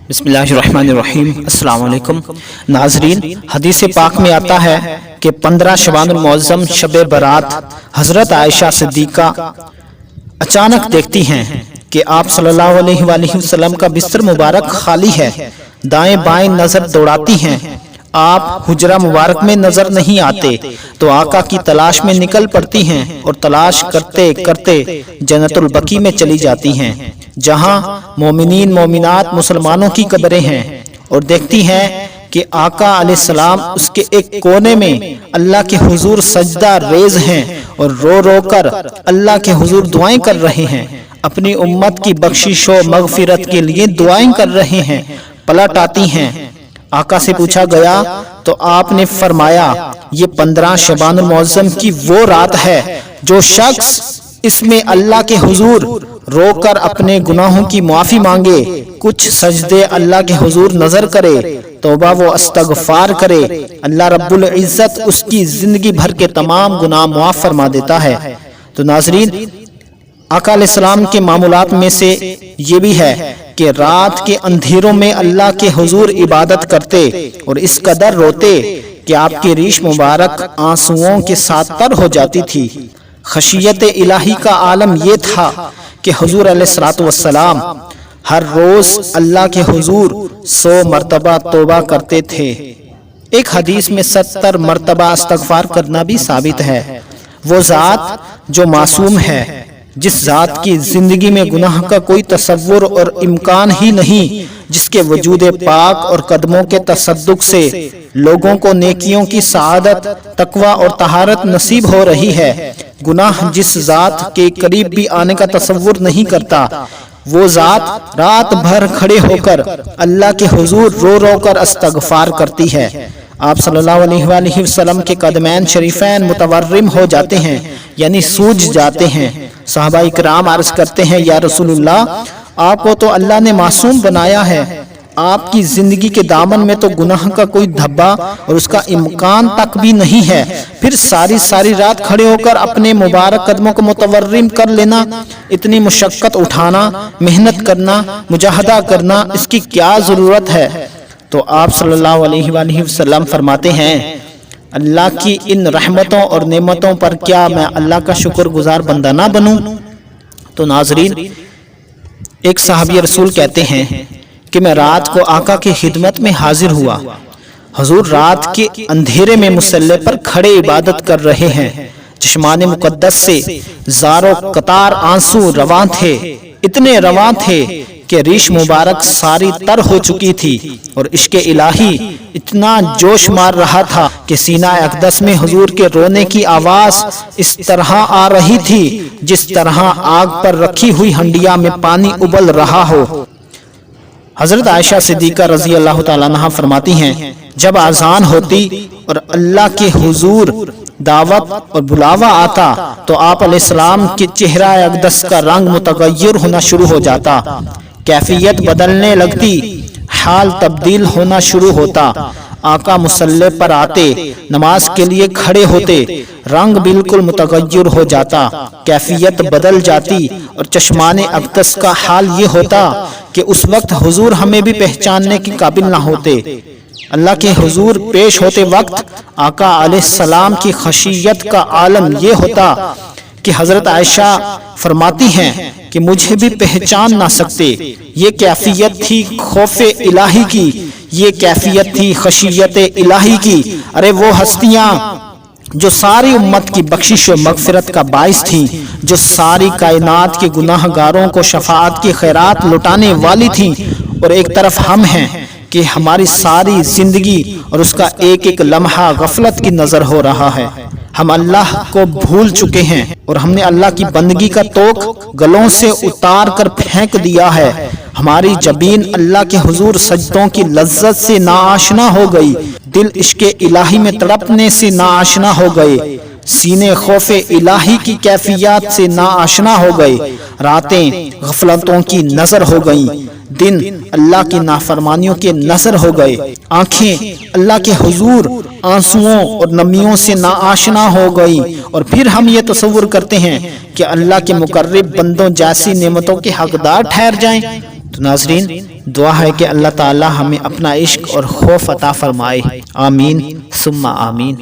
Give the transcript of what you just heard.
بسم اللہ الرحمن الرحیم۔ السلام علیکم ناظرین، حدیث پاک میں آتا ہے کہ 15 شعبان المعظم شب برات حضرت عائشہ صدیقہ اچانک دیکھتی ہیں کہ آپ صلی اللہ علیہ وآلہ وسلم کا بستر مبارک خالی ہے۔ دائیں بائیں نظر دوڑاتی ہیں، آپ حجرہ مبارک میں نظر نہیں آتے تو آقا کی تلاش میں نکل پڑتی ہیں اور تلاش کرتے کرتے جنت البقیع میں چلی جاتی ہیں، جہاں مومنین مومنات مسلمانوں کی قبریں ہیں، اور دیکھتی ہیں کہ آقا علیہ السلام اس کے ایک کونے میں اللہ کے حضور سجدہ ریز ہیں اور رو رو کر اللہ کے حضور دعائیں کر رہے ہیں، اپنی امت کی بخشش و مغفرت کے لیے دعائیں کر رہے ہیں۔ پلٹ آتی ہیں، آقا سے پوچھا گیا تو آپ نے فرمایا یہ 15 شعبان المعظم کی وہ رات ہے جو شخص اس میں اللہ کے حضور رو کر اپنے گناہوں کی معافی مانگے، کچھ سجدے اللہ کے حضور نظر کرے، توبہ و استغفار کرے، اللہ رب العزت اس کی زندگی بھر کے تمام گناہ معاف فرما دیتا ہے۔ تو ناظرین، آقا علیہ السلام کے معمولات میں سے یہ بھی ہے کہ رات کے اندھیروں میں اللہ کے حضور عبادت کرتے اور اس قدر روتے کہ آپ کی ریش مبارک آنسوؤں کے ساتھ تر ہو جاتی تھی۔ خشیت الہی کا عالم یہ تھا کہ حضور علیہ السلام ہر روز اللہ کے حضور 100 مرتبہ توبہ کرتے تھے۔ ایک حدیث میں 70 مرتبہ استغفار کرنا بھی ثابت ہے۔ وہ ذات جو معصوم ہے، جس ذات کی زندگی میں گناہ کا کوئی تصور اور امکان ہی نہیں، جس کے وجود پاک اور قدموں کے تصدق سے لوگوں کو نیکیوں کی سعادت، تقوی اور طہارت نصیب ہو رہی ہے، گناہ جس ذات کے قریب بھی آنے کا تصور نہیں کرتا، وہ ذات رات بھر کھڑے ہو کر اللہ کے حضور رو رو کر استغفار کرتی ہے۔ آپ صلی اللہ علیہ وآلہ وسلم کے قدمین شریفین متورم ہو جاتے ہیں، یعنی سوج جاتے ہیں۔ صحابہ اکرام عرض کرتے ہیں، یا رسول اللہ، آپ کو تو اللہ نے معصوم بنایا ہے، آپ کی زندگی کے دامن میں تو گناہ کا کوئی دھبا اور اس کا امکان تک بھی نہیں ہے، پھر ساری رات کھڑے ہو کر اپنے مبارک قدموں کو متورم کر لینا، اتنی مشقت اٹھانا، محنت کرنا، مجاہدہ کرنا، اس کی کیا ضرورت ہے؟ تو آپ صلی اللہ علیہ وآلہ وسلم فرماتے ہیں، اللہ کی ان رحمتوں اور نعمتوں پر کیا میں اللہ کا شکر گزار بندہ نہ بنوں؟ تو ناظرین، ایک صحابی رسول کہتے ہیں کہ میں رات کو آقا کی خدمت میں حاضر ہوا، حضور رات کے اندھیرے میں مصلی پر کھڑے عبادت کر رہے ہیں، چشمان مقدس سے زار و قطار آنسو رواں تھے، اتنے رواں تھے کہ ریش مبارک ساری تر ہو چکی تھی، اور عشق الہی اتنا جوش مار رہا تھا کہ سینہ اقدس میں حضور کے رونے کی آواز اس طرح آ رہی تھی جس طرح آگ پر رکھی ہوئی ہنڈیا میں پانی ابل رہا ہو۔ حضرت عائشہ صدیقہ رضی اللہ تعالیٰ عنہا فرماتی ہیں، جب اذان ہوتی اور اللہ کے حضور دعوت اور بلاوا آتا تو آپ علیہ السلام کے چہرہ اقدس کا رنگ متغیر ہونا شروع ہو جاتا، کیفیت بدلنے لگتی، حال تبدیل ہونا شروع ہوتا۔ آقا مصلی پر آتے، نماز کے لیے کھڑے ہوتے، رنگ بالکل متغیر ہو جاتا، کیفیت بدل جاتی، اور چشمان اقدس کا حال یہ ہوتا کہ اس وقت حضور ہمیں بھی پہچاننے کے قابل نہ ہوتے۔ اللہ کے حضور پیش ہوتے وقت آقا علیہ السلام کی خشیت کا عالم یہ ہوتا کہ حضرت عائشہ فرماتی ہیں کہ مجھے بھی پہچان نہ سکتے۔ یہ کیفیت تھی خوف الہی کی، یہ کیفیت تھی خشیت الہی کی۔ ارے وہ ہستیاں جو ساری امت کی بخشش و مغفرت کا باعث تھیں، جو ساری کائنات کے گناہ گاروں کو شفاعت کی خیرات لٹانے والی تھیں، اور ایک طرف ہم ہیں کہ ہماری ساری زندگی اور اس کا ایک ایک لمحہ غفلت کی نظر ہو رہا ہے۔ ہم اللہ کو بھول چکے ہیں اور ہم نے اللہ کی بندگی کا توق گلوں سے اتار کر پھینک دیا ہے۔ ہماری جبین اللہ کے حضور سجدوں کی لذت سے ناآشنا ہو گئی، دل عشق الہی میں تڑپنے سے ناآشنا ہو گئے، سینے خوف الہی کی کیفیات سے ناآشنا ہو گئے، راتیں غفلتوں کی نظر ہو گئیں، دن اللہ کی نافرمانیوں کے نظر ہو گئے، آنکھیں اللہ کے حضور آنسوؤں اور نمیوں سے ناآشنا ہو گئی، اور پھر ہم یہ تصور کرتے ہیں کہ اللہ کے مقرب بندوں جیسی نعمتوں کے حقدار ٹھہر جائیں۔ تو ناظرین دعا ہے کہ اللہ تعالی ہمیں اپنا عشق اور خوف عطا فرمائے، آمین ثم آمین۔